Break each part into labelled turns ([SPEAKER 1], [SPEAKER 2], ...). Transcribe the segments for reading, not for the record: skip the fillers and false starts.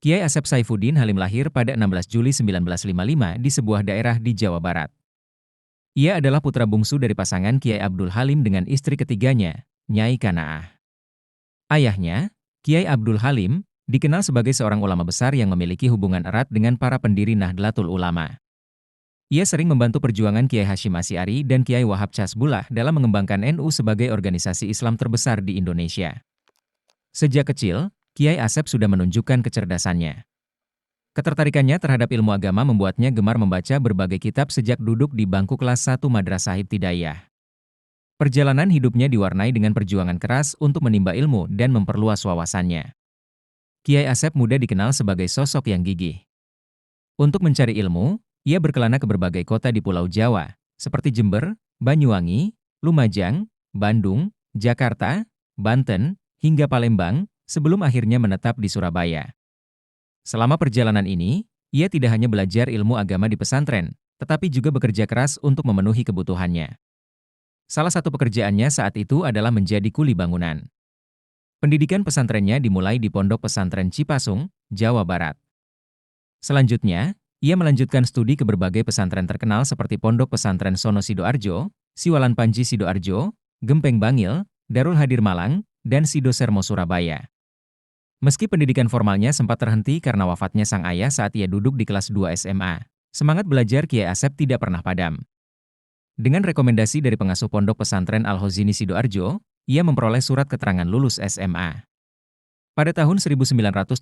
[SPEAKER 1] Kiai Asep Saifuddin Halim lahir pada 16 Juli 1955 di sebuah daerah di Jawa Barat. Ia adalah putra bungsu dari pasangan Kiai Abdul Halim dengan istri ketiganya, Nyai Kanaah. Ayahnya, Kiai Abdul Halim, dikenal sebagai seorang ulama besar yang memiliki hubungan erat dengan para pendiri Nahdlatul Ulama. Ia sering membantu perjuangan Kiai Hashim Asy'ari dan Kiai Wahab Casbullah dalam mengembangkan NU sebagai organisasi Islam terbesar di Indonesia. Sejak kecil, Kiai Asep sudah menunjukkan kecerdasannya. Ketertarikannya terhadap ilmu agama membuatnya gemar membaca berbagai kitab sejak duduk di bangku kelas 1 Madrasah Ibtidaiyah. Perjalanan hidupnya diwarnai dengan perjuangan keras untuk menimba ilmu dan memperluas wawasannya. Kiai Asep muda dikenal sebagai sosok yang gigih. Untuk mencari ilmu, ia berkelana ke berbagai kota di Pulau Jawa, seperti Jember, Banyuwangi, Lumajang, Bandung, Jakarta, Banten, hingga Palembang, sebelum akhirnya menetap di Surabaya. Selama perjalanan ini, ia tidak hanya belajar ilmu agama di pesantren, tetapi juga bekerja keras untuk memenuhi kebutuhannya. Salah satu pekerjaannya saat itu adalah menjadi kuli bangunan. Pendidikan pesantrennya dimulai di Pondok Pesantren Cipasung, Jawa Barat. Selanjutnya, ia melanjutkan studi ke berbagai pesantren terkenal seperti Pondok Pesantren Sono Sidoarjo, Siwalan Panji Sidoarjo, Gempeng Bangil, Darul Hadir Malang, dan Sido Sermo Surabaya. Meski pendidikan formalnya sempat terhenti karena wafatnya sang ayah saat ia duduk di kelas 2 SMA, semangat belajar Kiai Asep tidak pernah padam. Dengan rekomendasi dari pengasuh Pondok Pesantren Al-Hozini Sidoarjo, ia memperoleh surat keterangan lulus SMA. Pada tahun 1975,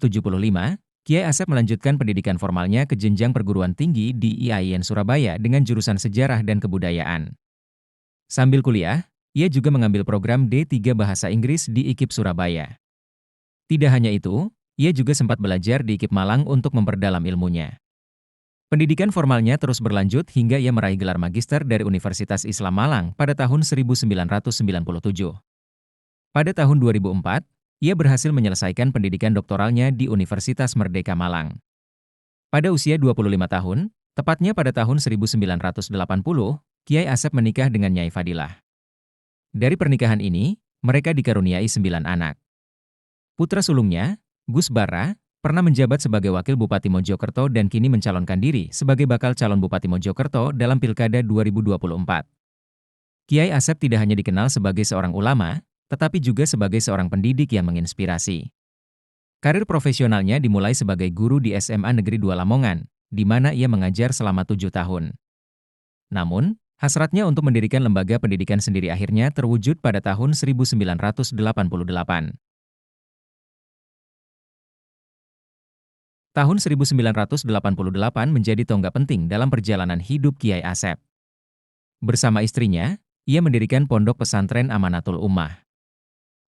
[SPEAKER 1] Kiai Asep melanjutkan pendidikan formalnya ke jenjang perguruan tinggi di IAIN Surabaya dengan jurusan Sejarah dan Kebudayaan. Sambil kuliah, ia juga mengambil program D3 Bahasa Inggris di IKIP Surabaya. Tidak hanya itu, ia juga sempat belajar di IKIP Malang untuk memperdalam ilmunya. Pendidikan formalnya terus berlanjut hingga ia meraih gelar magister dari Universitas Islam Malang pada tahun 1997. Pada tahun 2004, ia berhasil menyelesaikan pendidikan doktoralnya di Universitas Merdeka Malang. Pada usia 25 tahun, tepatnya pada tahun 1980, Kiai Asep menikah dengan Nyai Fadilah. Dari pernikahan ini, mereka dikaruniai 9 anak. Putra sulungnya, Gus Bara, pernah menjabat sebagai Wakil Bupati Mojokerto dan kini mencalonkan diri sebagai bakal calon Bupati Mojokerto dalam Pilkada 2024. Kiai Asep tidak hanya dikenal sebagai seorang ulama, tetapi juga sebagai seorang pendidik yang menginspirasi. Karir profesionalnya dimulai sebagai guru di SMA Negeri 2 Lamongan, di mana ia mengajar selama 7 tahun. Namun, hasratnya untuk mendirikan lembaga pendidikan sendiri akhirnya terwujud pada tahun 1988. Tahun 1988 menjadi tonggak penting dalam perjalanan hidup Kiai Asep. Bersama istrinya, ia mendirikan Pondok Pesantren Amanatul Ummah.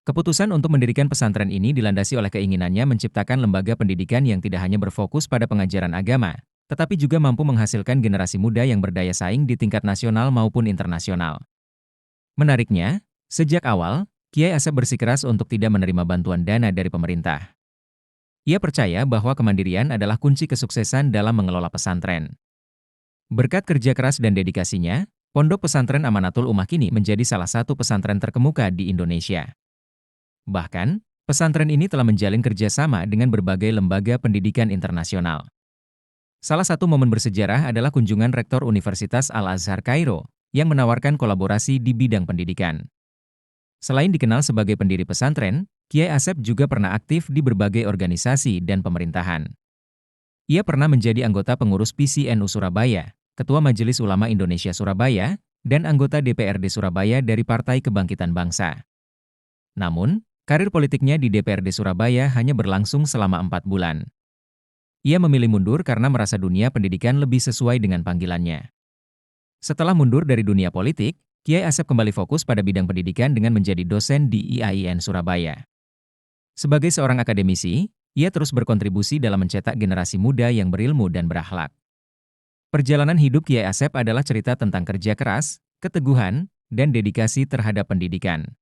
[SPEAKER 1] Keputusan untuk mendirikan pesantren ini dilandasi oleh keinginannya menciptakan lembaga pendidikan yang tidak hanya berfokus pada pengajaran agama, tetapi juga mampu menghasilkan generasi muda yang berdaya saing di tingkat nasional maupun internasional. Menariknya, sejak awal, Kiai Asep bersikeras untuk tidak menerima bantuan dana dari pemerintah. Ia percaya bahwa kemandirian adalah kunci kesuksesan dalam mengelola pesantren. Berkat kerja keras dan dedikasinya, Pondok Pesantren Amanatul Ummah kini menjadi salah satu pesantren terkemuka di Indonesia. Bahkan, pesantren ini telah menjalin kerjasama dengan berbagai lembaga pendidikan internasional. Salah satu momen bersejarah adalah kunjungan Rektor Universitas Al-Azhar Kairo, yang menawarkan kolaborasi di bidang pendidikan. Selain dikenal sebagai pendiri pesantren, Kiai Asep juga pernah aktif di berbagai organisasi dan pemerintahan. Ia pernah menjadi anggota pengurus PCNU Surabaya, Ketua Majelis Ulama Indonesia Surabaya, dan anggota DPRD Surabaya dari Partai Kebangkitan Bangsa. Namun, karir politiknya di DPRD Surabaya hanya berlangsung selama 4 bulan. Ia memilih mundur karena merasa dunia pendidikan lebih sesuai dengan panggilannya. Setelah mundur dari dunia politik, Kiai Asep kembali fokus pada bidang pendidikan dengan menjadi dosen di IAIN Surabaya. Sebagai seorang akademisi, ia terus berkontribusi dalam mencetak generasi muda yang berilmu dan berakhlak. Perjalanan hidup Kiai Asep adalah cerita tentang kerja keras, keteguhan, dan dedikasi terhadap pendidikan.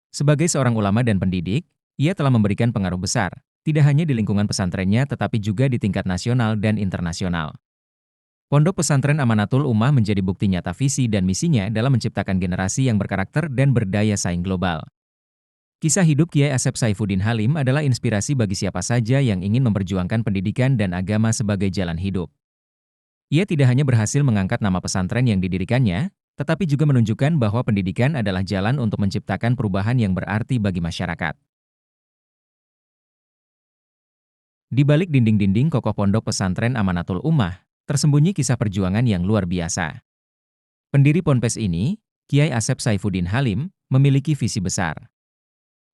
[SPEAKER 1] Sebagai seorang ulama dan pendidik, ia telah memberikan pengaruh besar, tidak hanya di lingkungan pesantrennya tetapi juga di tingkat nasional dan internasional. Pondok Pesantren Amanatul Ummah menjadi bukti nyata visi dan misinya dalam menciptakan generasi yang berkarakter dan berdaya saing global. Kisah hidup Kiai Asep Saifuddin Halim adalah inspirasi bagi siapa saja yang ingin memperjuangkan pendidikan dan agama sebagai jalan hidup. Ia tidak hanya berhasil mengangkat nama pesantren yang didirikannya, tetapi juga menunjukkan bahwa pendidikan adalah jalan untuk menciptakan perubahan yang berarti bagi masyarakat. Di balik dinding-dinding kokoh pondok pesantren Amanatul Ummah, tersembunyi kisah perjuangan yang luar biasa. Pendiri ponpes ini, Kiai Asep Saifuddin Halim, memiliki visi besar.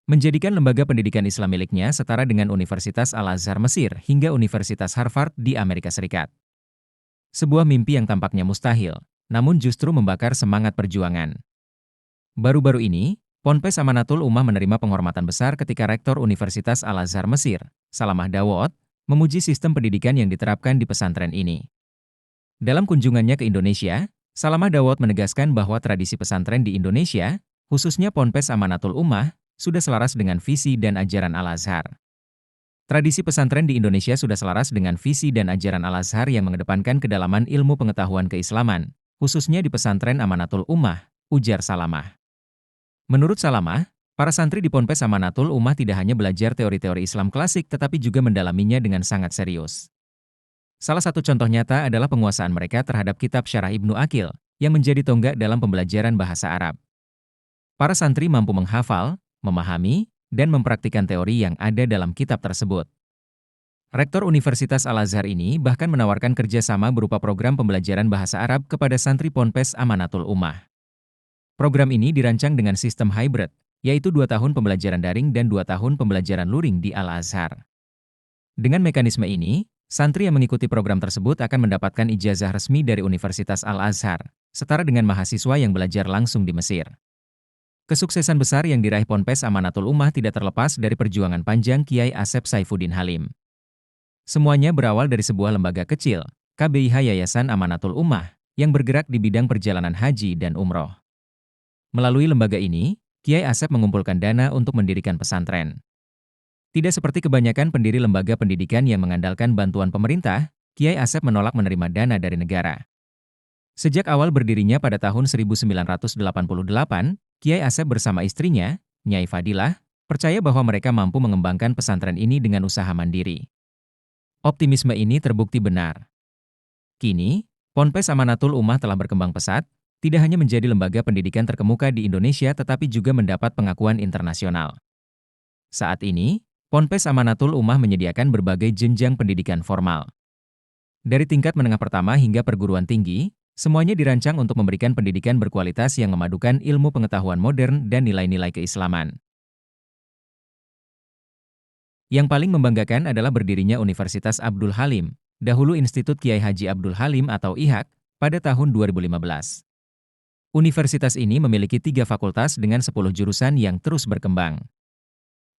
[SPEAKER 1] Menjadikan lembaga pendidikan Islam miliknya setara dengan Universitas Al-Azhar Mesir hingga Universitas Harvard di Amerika Serikat. Sebuah mimpi yang tampaknya mustahil, namun justru membakar semangat perjuangan. Baru-baru ini, Ponpes Amanatul Ummah menerima penghormatan besar ketika Rektor Universitas Al-Azhar Mesir, Salamah Dawood, memuji sistem pendidikan yang diterapkan di pesantren ini. Dalam kunjungannya ke Indonesia, Salamah Dawood menegaskan bahwa tradisi pesantren di Indonesia, khususnya Ponpes Amanatul Ummah, sudah selaras dengan visi dan ajaran Al-Azhar. Tradisi pesantren di Indonesia sudah selaras dengan visi dan ajaran Al-Azhar yang mengedepankan kedalaman ilmu pengetahuan keislaman, khususnya di pesantren Amanatul Ummah, ujar Salamah. Menurut Salamah, para santri di Ponpes Amanatul Ummah tidak hanya belajar teori-teori Islam klasik tetapi juga mendalaminya dengan sangat serius. Salah satu contoh nyata adalah penguasaan mereka terhadap kitab Syarah Ibnu Aqil, yang menjadi tonggak dalam pembelajaran bahasa Arab. Para santri mampu menghafal, memahami, dan mempraktikkan teori yang ada dalam kitab tersebut. Rektor Universitas Al-Azhar ini bahkan menawarkan kerjasama berupa program pembelajaran bahasa Arab kepada santri Ponpes Amanatul Ummah. Program ini dirancang dengan sistem hybrid, yaitu 2 tahun pembelajaran daring dan 2 tahun pembelajaran luring di Al-Azhar. Dengan mekanisme ini, santri yang mengikuti program tersebut akan mendapatkan ijazah resmi dari Universitas Al-Azhar, setara dengan mahasiswa yang belajar langsung di Mesir. Kesuksesan besar yang diraih Ponpes Amanatul Ummah tidak terlepas dari perjuangan panjang Kiai Asep Saifuddin Halim. Semuanya berawal dari sebuah lembaga kecil, KBIH Yayasan Amanatul Ummah, yang bergerak di bidang perjalanan haji dan umroh. Melalui lembaga ini, Kiai Asep mengumpulkan dana untuk mendirikan pesantren. Tidak seperti kebanyakan pendiri lembaga pendidikan yang mengandalkan bantuan pemerintah, Kiai Asep menolak menerima dana dari negara. Sejak awal berdirinya pada tahun 1988, Kiai Asep bersama istrinya, Nyai Fadilah, percaya bahwa mereka mampu mengembangkan pesantren ini dengan usaha mandiri. Optimisme ini terbukti benar. Kini, Ponpes Amanatul Ummah telah berkembang pesat, tidak hanya menjadi lembaga pendidikan terkemuka di Indonesia tetapi juga mendapat pengakuan internasional. Saat ini, Ponpes Amanatul Ummah menyediakan berbagai jenjang pendidikan formal. Dari tingkat menengah pertama hingga perguruan tinggi, semuanya dirancang untuk memberikan pendidikan berkualitas yang memadukan ilmu pengetahuan modern dan nilai-nilai keislaman. Yang paling membanggakan adalah berdirinya Universitas Abdul Halim, dahulu Institut Kiai Haji Abdul Halim atau IHAK, pada tahun 2015. Universitas ini memiliki 3 fakultas dengan 10 jurusan yang terus berkembang.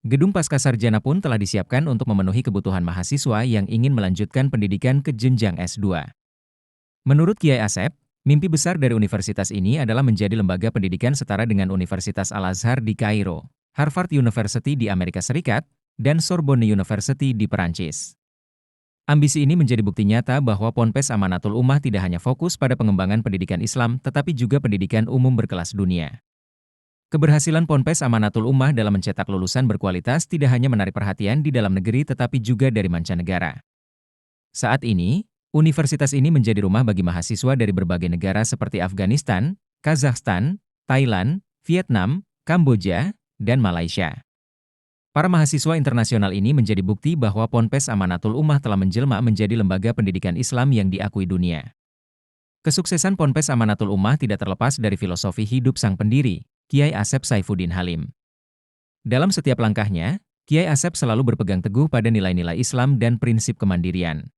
[SPEAKER 1] Gedung Pascasarjana pun telah disiapkan untuk memenuhi kebutuhan mahasiswa yang ingin melanjutkan pendidikan ke jenjang S2. Menurut Kiai Asep, mimpi besar dari universitas ini adalah menjadi lembaga pendidikan setara dengan Universitas Al-Azhar di Kairo, Harvard University di Amerika Serikat, dan Sorbonne University di Perancis. Ambisi ini menjadi bukti nyata bahwa Ponpes Amanatul Ummah tidak hanya fokus pada pengembangan pendidikan Islam tetapi juga pendidikan umum berkelas dunia. Keberhasilan Ponpes Amanatul Ummah dalam mencetak lulusan berkualitas tidak hanya menarik perhatian di dalam negeri tetapi juga dari mancanegara. Saat ini, universitas ini menjadi rumah bagi mahasiswa dari berbagai negara seperti Afghanistan, Kazakhstan, Thailand, Vietnam, Kamboja, dan Malaysia. Para mahasiswa internasional ini menjadi bukti bahwa Ponpes Amanatul Ummah telah menjelma menjadi lembaga pendidikan Islam yang diakui dunia. Kesuksesan Ponpes Amanatul Ummah tidak terlepas dari filosofi hidup sang pendiri, Kiai Asep Saifuddin Halim. Dalam setiap langkahnya, Kiai Asep selalu berpegang teguh pada nilai-nilai Islam dan prinsip kemandirian.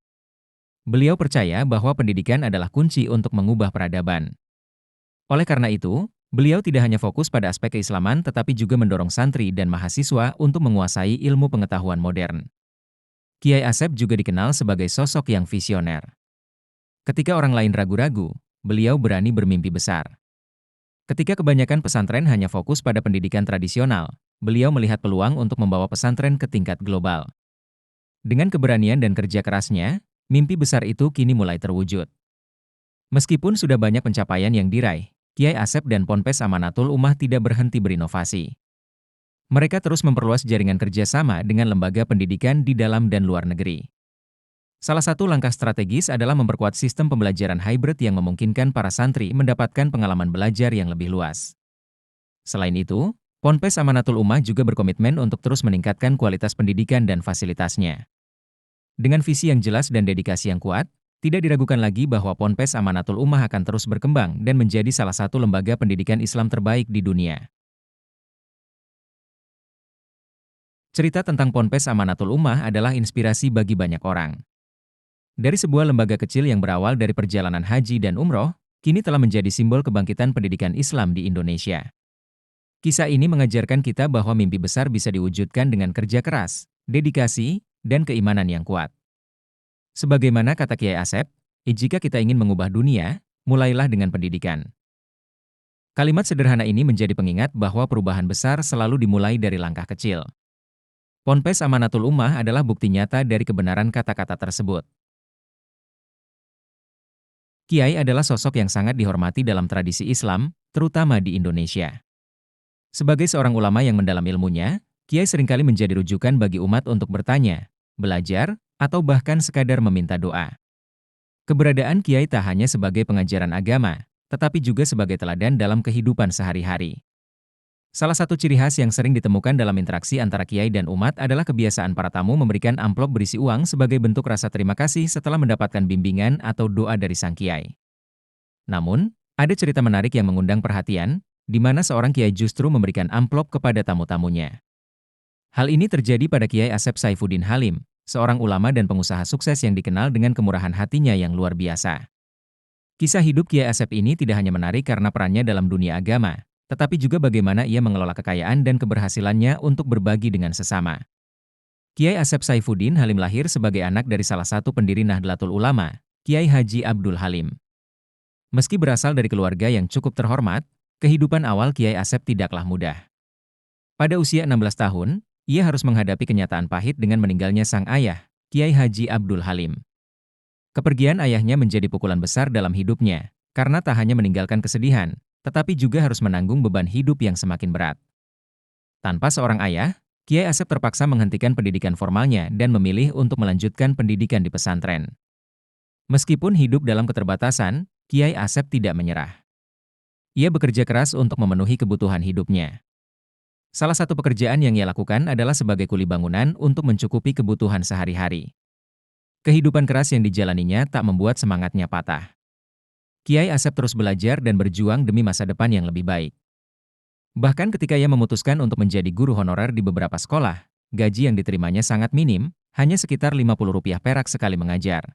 [SPEAKER 1] Beliau percaya bahwa pendidikan adalah kunci untuk mengubah peradaban. Oleh karena itu, beliau tidak hanya fokus pada aspek keislaman tetapi juga mendorong santri dan mahasiswa untuk menguasai ilmu pengetahuan modern. Kiai Asep juga dikenal sebagai sosok yang visioner. Ketika orang lain ragu-ragu, beliau berani bermimpi besar. Ketika kebanyakan pesantren hanya fokus pada pendidikan tradisional, beliau melihat peluang untuk membawa pesantren ke tingkat global. Dengan keberanian dan kerja kerasnya, mimpi besar itu kini mulai terwujud. Meskipun sudah banyak pencapaian yang diraih, Kiai Asep dan Ponpes Amanatul Ummah tidak berhenti berinovasi. Mereka terus memperluas jaringan kerjasama dengan lembaga pendidikan di dalam dan luar negeri. Salah satu langkah strategis adalah memperkuat sistem pembelajaran hybrid yang memungkinkan para santri mendapatkan pengalaman belajar yang lebih luas. Selain itu, Ponpes Amanatul Ummah juga berkomitmen untuk terus meningkatkan kualitas pendidikan dan fasilitasnya. Dengan visi yang jelas dan dedikasi yang kuat, tidak diragukan lagi bahwa Ponpes Amanatul Ummah akan terus berkembang dan menjadi salah satu lembaga pendidikan Islam terbaik di dunia. Cerita tentang Ponpes Amanatul Ummah adalah inspirasi bagi banyak orang. Dari sebuah lembaga kecil yang berawal dari perjalanan haji dan umroh, kini telah menjadi simbol kebangkitan pendidikan Islam di Indonesia. Kisah ini mengajarkan kita bahwa mimpi besar bisa diwujudkan dengan kerja keras, dedikasi, dan keimanan yang kuat. Sebagaimana kata Kiai Asep, jika kita ingin mengubah dunia, mulailah dengan pendidikan. Kalimat sederhana ini menjadi pengingat bahwa perubahan besar selalu dimulai dari langkah kecil. Ponpes Amanatul Ummah adalah bukti nyata dari kebenaran kata-kata tersebut. Kiai adalah sosok yang sangat dihormati dalam tradisi Islam, terutama di Indonesia. Sebagai seorang ulama yang mendalam ilmunya, Kiai seringkali menjadi rujukan bagi umat untuk bertanya, belajar, atau bahkan sekadar meminta doa. Keberadaan Kiai tak hanya sebagai pengajaran agama, tetapi juga sebagai teladan dalam kehidupan sehari-hari. Salah satu ciri khas yang sering ditemukan dalam interaksi antara Kiai dan umat adalah kebiasaan para tamu memberikan amplop berisi uang sebagai bentuk rasa terima kasih setelah mendapatkan bimbingan atau doa dari sang Kiai. Namun, ada cerita menarik yang mengundang perhatian, di mana seorang Kiai justru memberikan amplop kepada tamu-tamunya. Hal ini terjadi pada Kiai Asep Saifuddin Halim, seorang ulama dan pengusaha sukses yang dikenal dengan kemurahan hatinya yang luar biasa. Kisah hidup Kiai Asep ini tidak hanya menarik karena perannya dalam dunia agama, tetapi juga bagaimana ia mengelola kekayaan dan keberhasilannya untuk berbagi dengan sesama. Kiai Asep Saifuddin Halim lahir sebagai anak dari salah satu pendiri Nahdlatul Ulama, Kiai Haji Abdul Halim. Meski berasal dari keluarga yang cukup terhormat, kehidupan awal Kiai Asep tidaklah mudah. Pada usia 16 tahun, ia harus menghadapi kenyataan pahit dengan meninggalnya sang ayah, Kiai Haji Abdul Halim. Kepergian ayahnya menjadi pukulan besar dalam hidupnya, karena tak hanya meninggalkan kesedihan, tetapi juga harus menanggung beban hidup yang semakin berat. Tanpa seorang ayah, Kiai Asep terpaksa menghentikan pendidikan formalnya dan memilih untuk melanjutkan pendidikan di pesantren. Meskipun hidup dalam keterbatasan, Kiai Asep tidak menyerah. Ia bekerja keras untuk memenuhi kebutuhan hidupnya. Salah satu pekerjaan yang ia lakukan adalah sebagai kuli bangunan untuk mencukupi kebutuhan sehari-hari. Kehidupan keras yang dijalaninya tak membuat semangatnya patah. Kiai Asep terus belajar dan berjuang demi masa depan yang lebih baik. Bahkan ketika ia memutuskan untuk menjadi guru honorer di beberapa sekolah, gaji yang diterimanya sangat minim, hanya sekitar Rp50 perak sekali mengajar.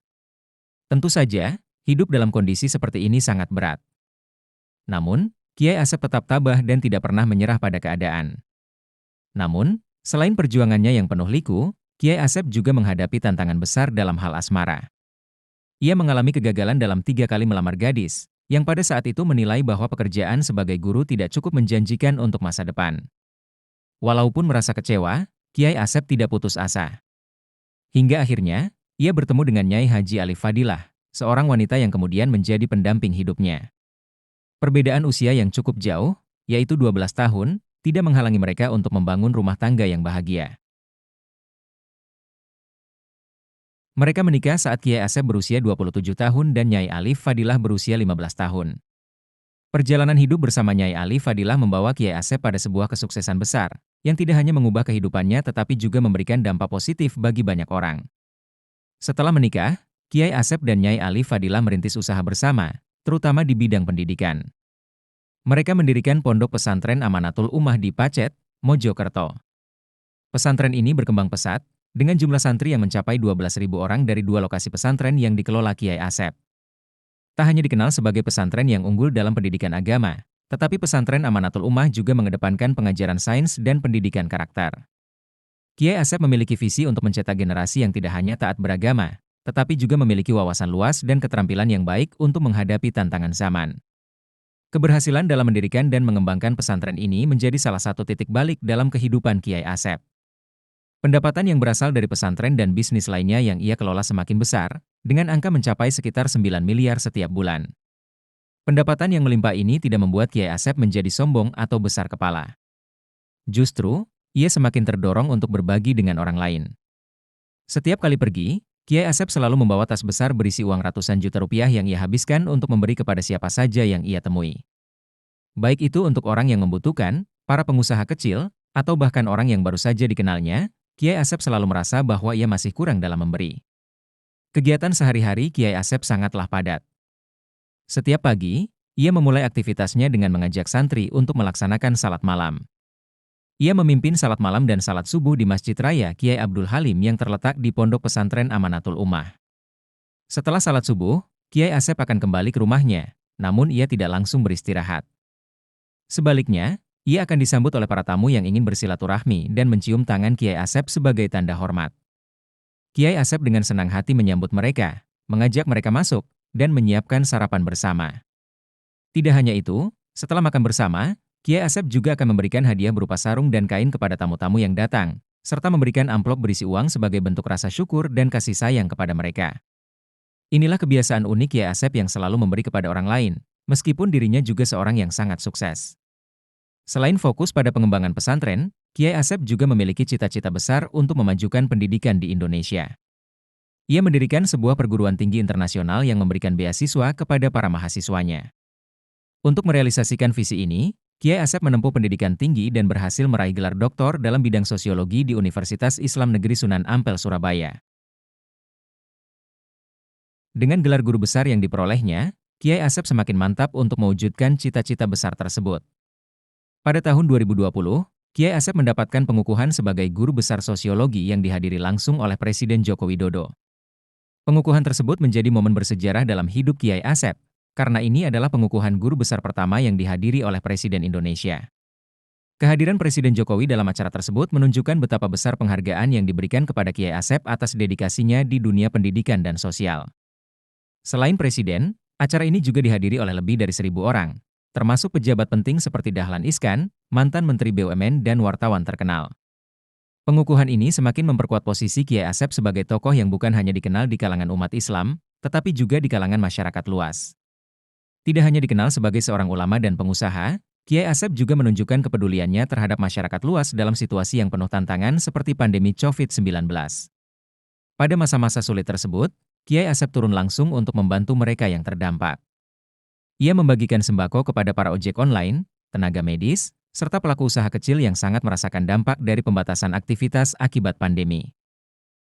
[SPEAKER 1] Tentu saja, hidup dalam kondisi seperti ini sangat berat. Namun, Kiai Asep tetap tabah dan tidak pernah menyerah pada keadaan. Namun, selain perjuangannya yang penuh liku, Kiai Asep juga menghadapi tantangan besar dalam hal asmara. Ia mengalami kegagalan dalam 3 kali melamar gadis, yang pada saat itu menilai bahwa pekerjaan sebagai guru tidak cukup menjanjikan untuk masa depan. Walaupun merasa kecewa, Kiai Asep tidak putus asa. Hingga akhirnya, ia bertemu dengan Nyai Haji Alif Fadilah, seorang wanita yang kemudian menjadi pendamping hidupnya. Perbedaan usia yang cukup jauh, yaitu 12 tahun, tidak menghalangi mereka untuk membangun rumah tangga yang bahagia. Mereka menikah saat Kiai Asep berusia 27 tahun dan Nyai Alif Fadilah berusia 15 tahun. Perjalanan hidup bersama Nyai Alif Fadilah membawa Kiai Asep pada sebuah kesuksesan besar, yang tidak hanya mengubah kehidupannya tetapi juga memberikan dampak positif bagi banyak orang. Setelah menikah, Kiai Asep dan Nyai Alif Fadilah merintis usaha bersama, terutama di bidang pendidikan. Mereka mendirikan Pondok Pesantren Amanatul Ummah di Pacet, Mojokerto. Pesantren ini berkembang pesat, dengan jumlah santri yang mencapai 12.000 orang dari 2 lokasi pesantren yang dikelola Kiai Asep. Tak hanya dikenal sebagai pesantren yang unggul dalam pendidikan agama, tetapi pesantren Amanatul Ummah juga mengedepankan pengajaran sains dan pendidikan karakter. Kiai Asep memiliki visi untuk mencetak generasi yang tidak hanya taat beragama, tetapi juga memiliki wawasan luas dan keterampilan yang baik untuk menghadapi tantangan zaman. Keberhasilan dalam mendirikan dan mengembangkan pesantren ini menjadi salah satu titik balik dalam kehidupan Kiai Asep. Pendapatan yang berasal dari pesantren dan bisnis lainnya yang ia kelola semakin besar, dengan angka mencapai sekitar 9 miliar setiap bulan. Pendapatan yang melimpah ini tidak membuat Kiai Asep menjadi sombong atau besar kepala. Justru, ia semakin terdorong untuk berbagi dengan orang lain. Setiap kali pergi, Kiai Asep selalu membawa tas besar berisi uang ratusan juta rupiah yang ia habiskan untuk memberi kepada siapa saja yang ia temui. Baik itu untuk orang yang membutuhkan, para pengusaha kecil, atau bahkan orang yang baru saja dikenalnya, Kiai Asep selalu merasa bahwa ia masih kurang dalam memberi. Kegiatan sehari-hari Kiai Asep sangatlah padat. Setiap pagi, ia memulai aktivitasnya dengan mengajak santri untuk melaksanakan salat malam. Ia memimpin salat malam dan salat subuh di Masjid Raya Kiai Abdul Halim yang terletak di Pondok Pesantren Amanatul Ummah. Setelah salat subuh, Kiai Asep akan kembali ke rumahnya, namun ia tidak langsung beristirahat. Sebaliknya, ia akan disambut oleh para tamu yang ingin bersilaturahmi dan mencium tangan Kiai Asep sebagai tanda hormat. Kiai Asep dengan senang hati menyambut mereka, mengajak mereka masuk, dan menyiapkan sarapan bersama. Tidak hanya itu, setelah makan bersama, Kiai Asep juga akan memberikan hadiah berupa sarung dan kain kepada tamu-tamu yang datang, serta memberikan amplop berisi uang sebagai bentuk rasa syukur dan kasih sayang kepada mereka. Inilah kebiasaan unik Kiai Asep yang selalu memberi kepada orang lain, meskipun dirinya juga seorang yang sangat sukses. Selain fokus pada pengembangan pesantren, Kiai Asep juga memiliki cita-cita besar untuk memajukan pendidikan di Indonesia. Ia mendirikan sebuah perguruan tinggi internasional yang memberikan beasiswa kepada para mahasiswanya. Untuk merealisasikan visi ini, Kiai Asep menempuh pendidikan tinggi dan berhasil meraih gelar doktor dalam bidang sosiologi di Universitas Islam Negeri Sunan Ampel, Surabaya. Dengan gelar guru besar yang diperolehnya, Kiai Asep semakin mantap untuk mewujudkan cita-cita besar tersebut. Pada tahun 2020, Kiai Asep mendapatkan pengukuhan sebagai guru besar sosiologi yang dihadiri langsung oleh Presiden Joko Widodo. Pengukuhan tersebut menjadi momen bersejarah dalam hidup Kiai Asep, karena ini adalah pengukuhan guru besar pertama yang dihadiri oleh Presiden Indonesia. Kehadiran Presiden Jokowi dalam acara tersebut menunjukkan betapa besar penghargaan yang diberikan kepada Kiai Asep atas dedikasinya di dunia pendidikan dan sosial. Selain Presiden, acara ini juga dihadiri oleh lebih dari 1.000 orang, termasuk pejabat penting seperti Dahlan Iskan, mantan Menteri BUMN dan wartawan terkenal. Pengukuhan ini semakin memperkuat posisi Kiai Asep sebagai tokoh yang bukan hanya dikenal di kalangan umat Islam, tetapi juga di kalangan masyarakat luas. Tidak hanya dikenal sebagai seorang ulama dan pengusaha, Kiai Asep juga menunjukkan kepeduliannya terhadap masyarakat luas dalam situasi yang penuh tantangan seperti pandemi COVID-19. Pada masa-masa sulit tersebut, Kiai Asep turun langsung untuk membantu mereka yang terdampak. Ia membagikan sembako kepada para ojek online, tenaga medis, serta pelaku usaha kecil yang sangat merasakan dampak dari pembatasan aktivitas akibat pandemi.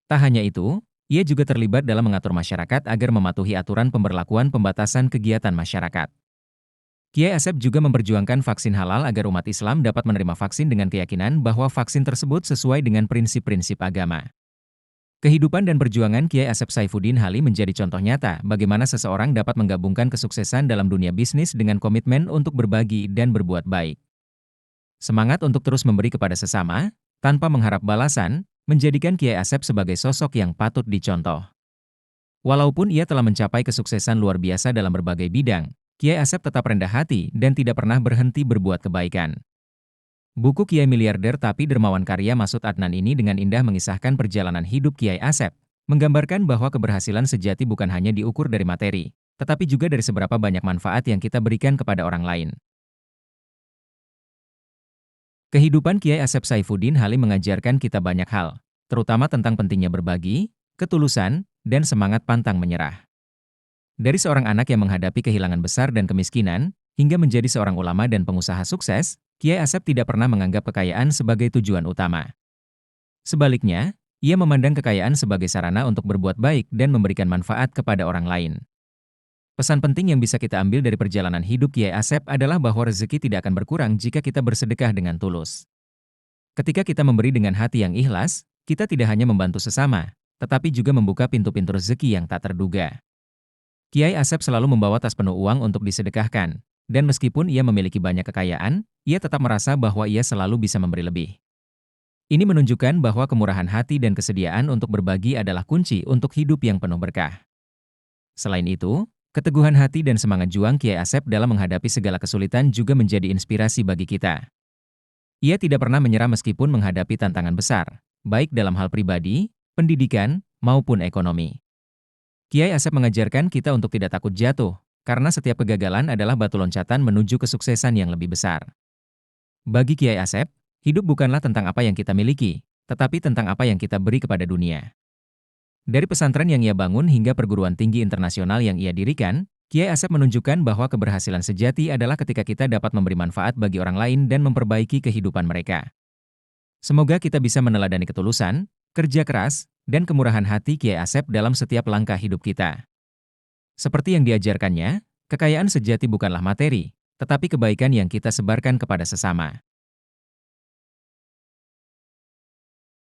[SPEAKER 1] Tak hanya itu, ia juga terlibat dalam mengatur masyarakat agar mematuhi aturan pemberlakuan pembatasan kegiatan masyarakat. Kiai Asep juga memperjuangkan vaksin halal agar umat Islam dapat menerima vaksin dengan keyakinan bahwa vaksin tersebut sesuai dengan prinsip-prinsip agama. Kehidupan dan perjuangan Kiai Asep Saifuddin Halim menjadi contoh nyata bagaimana seseorang dapat menggabungkan kesuksesan dalam dunia bisnis dengan komitmen untuk berbagi dan berbuat baik. Semangat untuk terus memberi kepada sesama, tanpa mengharap balasan, menjadikan Kiai Asep sebagai sosok yang patut dicontoh. Walaupun ia telah mencapai kesuksesan luar biasa dalam berbagai bidang, Kiai Asep tetap rendah hati dan tidak pernah berhenti berbuat kebaikan. Buku Kiai Miliarder Tapi Dermawan karya Masud Adnan ini dengan indah mengisahkan perjalanan hidup Kiai Asep, menggambarkan bahwa keberhasilan sejati bukan hanya diukur dari materi, tetapi juga dari seberapa banyak manfaat yang kita berikan kepada orang lain. Kehidupan Kiai Asep Saifuddin Halim mengajarkan kita banyak hal, terutama tentang pentingnya berbagi, ketulusan, dan semangat pantang menyerah. Dari seorang anak yang menghadapi kehilangan besar dan kemiskinan, hingga menjadi seorang ulama dan pengusaha sukses, Kiai Asep tidak pernah menganggap kekayaan sebagai tujuan utama. Sebaliknya, ia memandang kekayaan sebagai sarana untuk berbuat baik dan memberikan manfaat kepada orang lain. Pesan penting yang bisa kita ambil dari perjalanan hidup Kiai Asep adalah bahwa rezeki tidak akan berkurang jika kita bersedekah dengan tulus. Ketika kita memberi dengan hati yang ikhlas, kita tidak hanya membantu sesama, tetapi juga membuka pintu-pintu rezeki yang tak terduga. Kiai Asep selalu membawa tas penuh uang untuk disedekahkan, dan meskipun ia memiliki banyak kekayaan, ia tetap merasa bahwa ia selalu bisa memberi lebih. Ini menunjukkan bahwa kemurahan hati dan kesediaan untuk berbagi adalah kunci untuk hidup yang penuh berkah. Selain itu, keteguhan hati dan semangat juang Kiai Asep dalam menghadapi segala kesulitan juga menjadi inspirasi bagi kita. Ia tidak pernah menyerah meskipun menghadapi tantangan besar, baik dalam hal pribadi, pendidikan, maupun ekonomi. Kiai Asep mengajarkan kita untuk tidak takut jatuh, karena setiap kegagalan adalah batu loncatan menuju kesuksesan yang lebih besar. Bagi Kiai Asep, Hidup bukanlah tentang apa yang kita miliki, tetapi tentang apa yang kita beri kepada dunia. Dari pesantren yang ia bangun hingga perguruan tinggi internasional yang ia dirikan, Kiai Asep menunjukkan bahwa keberhasilan sejati adalah ketika kita dapat memberi manfaat bagi orang lain dan memperbaiki kehidupan mereka. Semoga kita bisa meneladani ketulusan, kerja keras, dan kemurahan hati Kiai Asep dalam setiap langkah hidup kita. Seperti yang diajarkannya, kekayaan sejati bukanlah materi, tetapi kebaikan yang kita sebarkan kepada sesama.